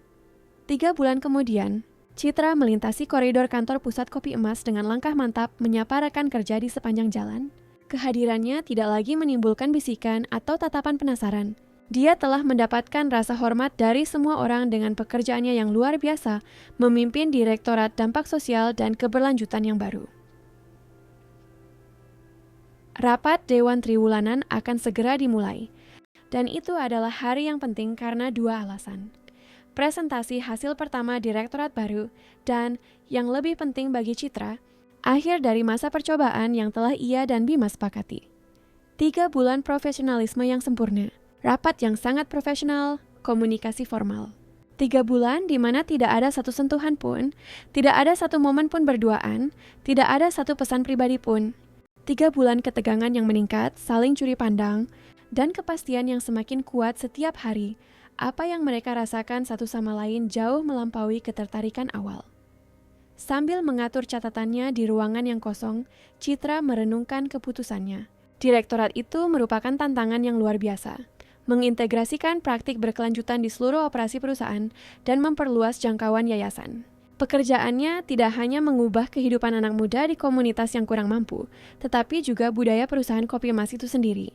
3 bulan kemudian, Citra melintasi koridor kantor pusat Kopi Emas dengan langkah mantap menyapa rekan kerja di sepanjang jalan. Kehadirannya tidak lagi menimbulkan bisikan atau tatapan penasaran. Dia telah mendapatkan rasa hormat dari semua orang dengan pekerjaannya yang luar biasa, memimpin Direktorat Dampak Sosial dan Keberlanjutan yang baru. Rapat Dewan Triwulanan akan segera dimulai. Dan itu adalah hari yang penting karena 2 alasan. Presentasi hasil pertama direktorat baru, dan yang lebih penting bagi Citra, akhir dari masa percobaan yang telah ia dan Bima sepakati. 3 bulan profesionalisme yang sempurna, rapat yang sangat profesional, komunikasi formal. 3 bulan di mana tidak ada satu sentuhan pun, tidak ada satu momen pun berduaan, tidak ada satu pesan pribadi pun. 3 bulan ketegangan yang meningkat, saling curi pandang, dan kepastian yang semakin kuat setiap hari. Apa yang mereka rasakan satu sama lain jauh melampaui ketertarikan awal. Sambil mengatur catatannya di ruangan yang kosong, Citra merenungkan keputusannya. Direktorat itu merupakan tantangan yang luar biasa. Mengintegrasikan praktik berkelanjutan di seluruh operasi perusahaan dan memperluas jangkauan yayasan. Pekerjaannya tidak hanya mengubah kehidupan anak muda di komunitas yang kurang mampu, tetapi juga budaya perusahaan Kopi Emas itu sendiri.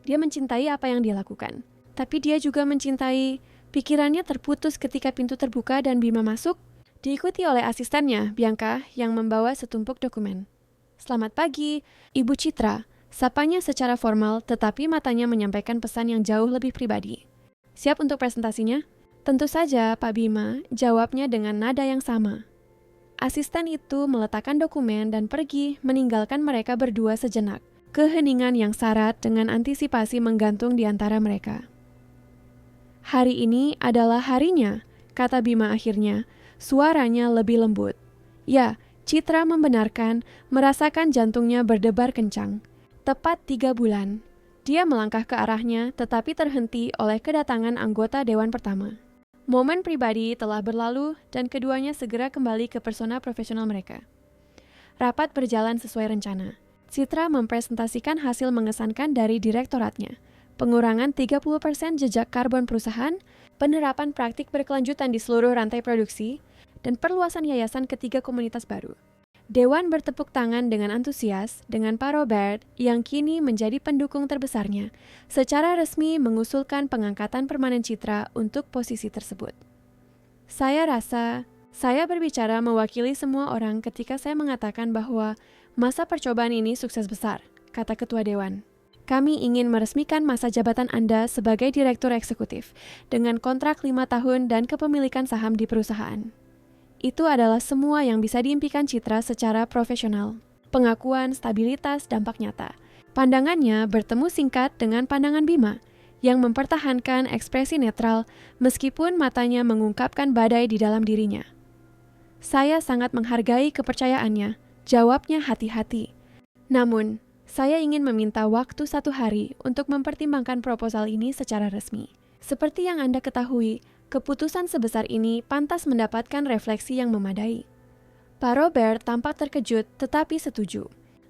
Dia mencintai apa yang dia lakukan. Tapi dia juga mencintai pikirannya terputus ketika pintu terbuka dan Bima masuk, diikuti oleh asistennya, Bianca, yang membawa setumpuk dokumen. "Selamat pagi, Ibu Citra," sapanya secara formal, tetapi matanya menyampaikan pesan yang jauh lebih pribadi. "Siap untuk presentasinya?" "Tentu saja, Pak Bima," jawabnya dengan nada yang sama. Asisten itu meletakkan dokumen dan pergi, meninggalkan mereka berdua sejenak. Keheningan yang syarat dengan antisipasi menggantung di antara mereka. "Hari ini adalah harinya," kata Bima akhirnya, suaranya lebih lembut. "Ya," Citra membenarkan, merasakan jantungnya berdebar kencang. "Tepat 3 bulan. Dia melangkah ke arahnya, tetapi terhenti oleh kedatangan anggota Dewan pertama. Momen pribadi telah berlalu dan keduanya segera kembali ke persona profesional mereka. Rapat berjalan sesuai rencana. Citra mempresentasikan hasil mengesankan dari direktoratnya. Pengurangan 30% jejak karbon perusahaan, penerapan praktik berkelanjutan di seluruh rantai produksi, dan perluasan yayasan ke 3 komunitas baru. Dewan bertepuk tangan dengan antusias dengan Pak Robert yang kini menjadi pendukung terbesarnya, secara resmi mengusulkan pengangkatan permanen Citra untuk posisi tersebut. "Saya rasa, saya berbicara mewakili semua orang ketika saya mengatakan bahwa masa percobaan ini sukses besar," kata Ketua Dewan. "Kami ingin meresmikan masa jabatan Anda sebagai Direktur Eksekutif dengan kontrak 5 tahun dan kepemilikan saham di perusahaan. Itu adalah semua yang bisa diimpikan Citra secara profesional. Pengakuan, stabilitas, dampak nyata." Pandangannya bertemu singkat dengan pandangan Bima, yang mempertahankan ekspresi netral meskipun matanya mengungkapkan badai di dalam dirinya. "Saya sangat menghargai kepercayaannya," jawabnya hati-hati. "Namun, saya ingin meminta waktu 1 hari untuk mempertimbangkan proposal ini secara resmi. Seperti yang Anda ketahui, keputusan sebesar ini pantas mendapatkan refleksi yang memadai." Pak Robert tampak terkejut tetapi setuju.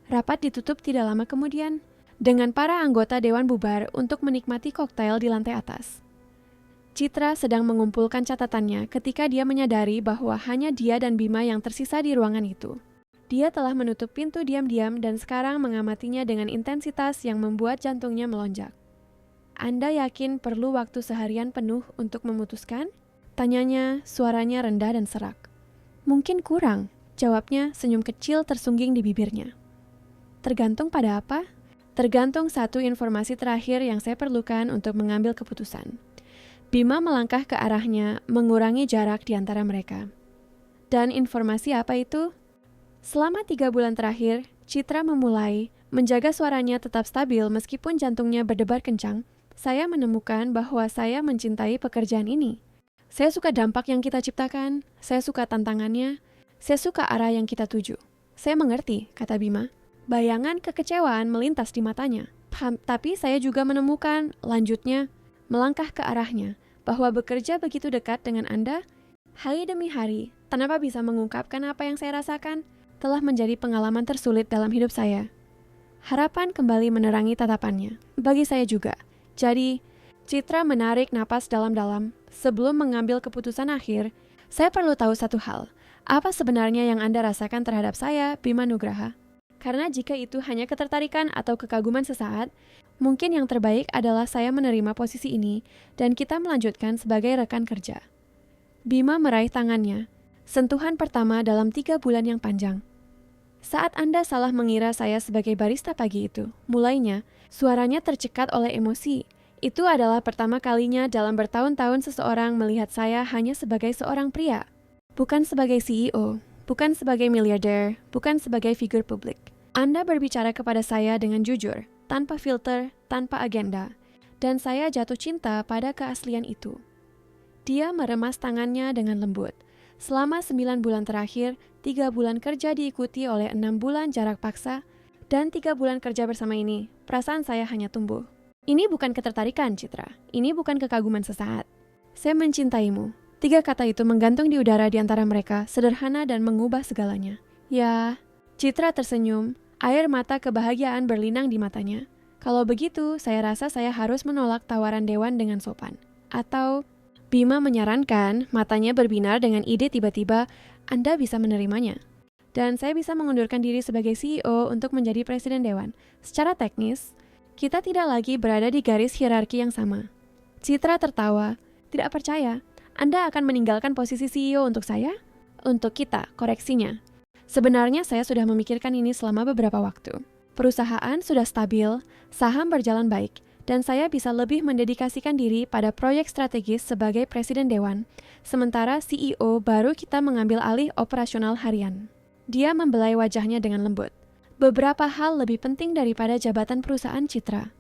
Rapat ditutup tidak lama kemudian, dengan para anggota Dewan bubar untuk menikmati koktail di lantai atas. Citra sedang mengumpulkan catatannya ketika dia menyadari bahwa hanya dia dan Bima yang tersisa di ruangan itu. Dia telah menutup pintu diam-diam dan sekarang mengamatinya dengan intensitas yang membuat jantungnya melonjak. "Anda yakin perlu waktu seharian penuh untuk memutuskan?" tanyanya, suaranya rendah dan serak. "Mungkin kurang," jawabnya, senyum kecil tersungging di bibirnya. "Tergantung pada apa?" "Tergantung satu informasi terakhir yang saya perlukan untuk mengambil keputusan." Bima melangkah ke arahnya, mengurangi jarak di antara mereka. "Dan informasi apa itu?" "Selama 3 bulan terakhir, Citra memulai menjaga suaranya tetap stabil meskipun jantungnya berdebar kencang. Saya menemukan bahwa saya mencintai pekerjaan ini. Saya suka dampak yang kita ciptakan, saya suka tantangannya, saya suka arah yang kita tuju." "Saya mengerti," kata Bima. Bayangan kekecewaan melintas di matanya. "Tapi saya juga menemukan," lanjutnya, melangkah ke arahnya, "bahwa bekerja begitu dekat dengan Anda, hari demi hari, tanpa bisa mengungkapkan apa yang saya rasakan, telah menjadi pengalaman tersulit dalam hidup saya." Harapan kembali menerangi tatapannya. "Bagi saya juga. Jadi," Citra menarik napas dalam-dalam. "Sebelum mengambil keputusan akhir, saya perlu tahu satu hal. Apa sebenarnya yang Anda rasakan terhadap saya, Bima Nugraha? Karena jika itu hanya ketertarikan atau kekaguman sesaat, mungkin yang terbaik adalah saya menerima posisi ini dan kita melanjutkan sebagai rekan kerja." Bima meraih tangannya. Sentuhan pertama dalam 3 bulan yang panjang. "Saat Anda salah mengira saya sebagai barista pagi itu," mulainya, suaranya tercekat oleh emosi. "Itu adalah pertama kalinya dalam bertahun-tahun seseorang melihat saya hanya sebagai seorang pria. Bukan sebagai CEO, bukan sebagai miliarder, bukan sebagai figur publik. Anda berbicara kepada saya dengan jujur, tanpa filter, tanpa agenda. Dan saya jatuh cinta pada keaslian itu." Dia meremas tangannya dengan lembut. Selama 9 bulan terakhir, 3 bulan kerja diikuti oleh 6 bulan jarak paksa, dan 3 bulan kerja bersama ini, perasaan saya hanya tumbuh. "Ini bukan ketertarikan, Citra. Ini bukan kekaguman sesaat. Saya mencintaimu." 3 kata itu menggantung di udara di antara mereka, sederhana dan mengubah segalanya. "Ya," Citra tersenyum, air mata kebahagiaan berlinang di matanya. "Kalau begitu, saya rasa saya harus menolak tawaran Dewan dengan sopan. Atau," Bima menyarankan, matanya berbinar dengan ide tiba-tiba, "Anda bisa menerimanya. Dan saya bisa mengundurkan diri sebagai CEO untuk menjadi Presiden Dewan. Secara teknis, Kita tidak lagi berada di garis hierarki yang sama. Citra tertawa. Tidak percaya. Anda akan meninggalkan posisi CEO untuk saya? Untuk kita, koreksinya. Sebenarnya saya sudah memikirkan ini selama beberapa waktu. Perusahaan sudah stabil, saham berjalan baik, dan saya bisa lebih mendedikasikan diri pada proyek strategis sebagai Presiden Dewan, sementara CEO baru kita mengambil alih operasional harian. Dia membelai wajahnya dengan lembut. Beberapa hal lebih penting daripada jabatan perusahaan Citra.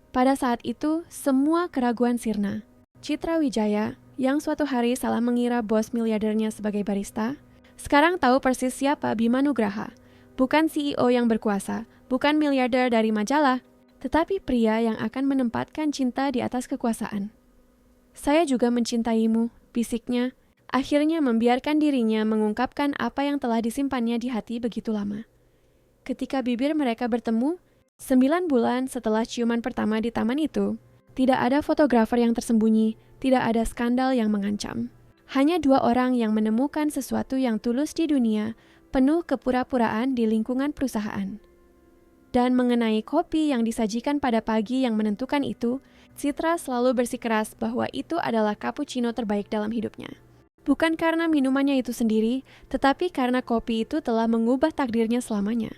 Pada saat itu, semua keraguan sirna. Citra Wijaya, yang suatu hari salah mengira bos miliardernya sebagai barista, sekarang tahu persis siapa Bima Nugraha. Bukan CEO yang berkuasa, bukan miliarder dari majalah, tetapi pria yang akan menempatkan cinta di atas kekuasaan. Saya juga mencintaimu, bisiknya, akhirnya membiarkan dirinya mengungkapkan apa yang telah disimpannya di hati begitu lama. Ketika bibir mereka bertemu, 9 bulan setelah ciuman pertama di taman itu, tidak ada fotografer yang tersembunyi, tidak ada skandal yang mengancam. Hanya 2 orang yang menemukan sesuatu yang tulus di dunia, penuh kepura-puraan di lingkungan perusahaan. Dan mengenai kopi yang disajikan pada pagi yang menentukan itu, Citra selalu bersikeras bahwa itu adalah cappuccino terbaik dalam hidupnya. Bukan karena minumannya itu sendiri, tetapi karena kopi itu telah mengubah takdirnya selamanya.